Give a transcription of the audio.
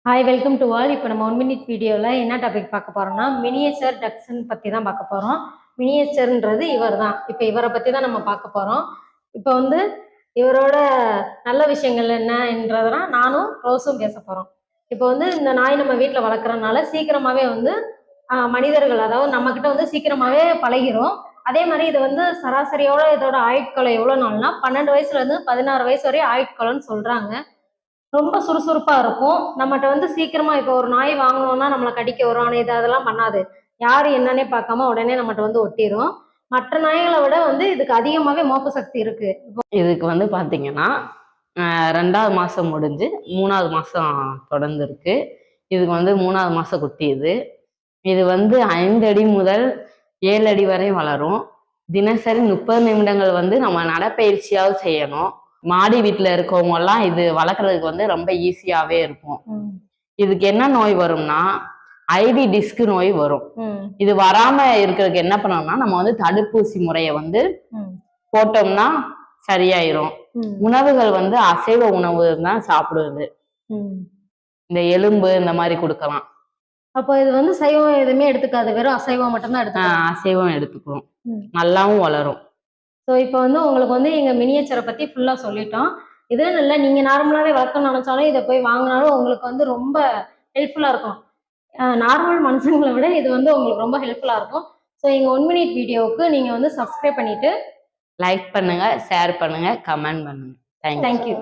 Hi welcome to all. இப்போ நம்ம 1 minute வீடியோவில் என்ன டாபிக் பார்க்க போகிறோம்னா மினியேச்சர் டக்ஸ்ன்னு பற்றி தான் பார்க்க போகிறோம். மினியேச்சர்ன்றது இவர் தான். இப்போ இவரை பற்றி தான் நம்ம பார்க்க போகிறோம். இப்போ வந்து இவரோட நல்ல விஷயங்கள் என்னன்றதெல்லாம் நானும் ரோஸும் பேச போகிறோம். இப்போ வந்து இந்த நாய் நம்ம வீட்டில் வளர்க்குறதுனால சீக்கிரமாகவே வந்து மனிதர்கள், அதாவது நம்மக்கிட்ட வந்து சீக்கிரமாகவே பழகிரும். அதே மாதிரி இது வந்து சராசரியோட இதோட ஆயுட்காலம் எவ்வளோ நாள்னா 12 வயசுலேருந்து 16 வயசு வரை ஆயுட்காலம்னு சொல்கிறாங்க. ரொம்ப சுறுசுறுப்பா இருக்கும். நம்மட்ட வந்து சீக்கிரமா இப்போ ஒரு நாய் வாங்கணும்னா நம்மள கடிக்க வரும். ஆனா இது அதெல்லாம் பண்ணாது. யாரு என்னன்னே பார்க்காம உடனே நம்மட்ட வந்து ஒட்டிரும். மற்ற நாய்கள விட வந்து இதுக்கு அதிகமாவே மோப்ப சக்தி இருக்கு. இதுக்கு வந்து பார்த்தீங்கன்னா 2வது மாதம் முடிஞ்சு 3வது மாதம் தொடர்ந்து இருக்கு. இதுக்கு வந்து 3வது மாதம் குட்டி இது. இது வந்து 5 அடி முதல் 7 அடி வரை வளரும். தினசரி 30 நிமிடங்கள் வந்து நம்ம நடைப்பயிற்சியாவது செய்யணும். மாடி வீட்டில் இருக்கவங்க எல்லாம் இது வளர்க்குறதுக்கு வந்து ரொம்ப ஈஸியாவே இருக்கும். இதுக்கு என்ன நோய் வரும்னா ஐவி டிஸ்க் நோய் வரும். இது வராம இருக்கிறதுக்கு என்ன பண்ணணும்னா நம்ம வந்து தடுப்பூசி முறையை வந்து போட்டோம்னா சரியாயிரும். உணவுகள் வந்து அசைவ உணவு தான் சாப்பிடுவது. இந்த எலும்பு இந்த மாதிரி கொடுக்கலாம். அப்போ இது வந்து சைவம் எதுவுமே எடுத்துக்காது, வெறும் அசைவம் மட்டும்தான் எடுத்துக்கலாம். அசைவம் எடுத்துக்கிறோம், நல்லாவும் வளரும். ஸோ இப்போ வந்து உங்களுக்கு வந்து எங்கள் மினியேச்சரை பற்றி ஃபுல்லாக சொல்லிட்டோம். இதே இல்லை, நீங்கள் நார்மலாகவே வளர்க்கணும்னு நினச்சாலும் இதை போய் வாங்கினாலும் உங்களுக்கு வந்து ரொம்ப ஹெல்ப்ஃபுல்லாக இருக்கும். நார்மல் மனுஷங்களை விட இது வந்து உங்களுக்கு ரொம்ப ஹெல்ப்ஃபுல்லாக இருக்கும். ஸோ எங்கள் 1 மினிட் வீடியோவுக்கு நீங்கள் வந்து சப்ஸ்கிரைப் பண்ணிவிட்டு லைக் பண்ணுங்கள், ஷேர் பண்ணுங்கள், கமெண்ட் பண்ணுங்கள். தேங்க்யூ.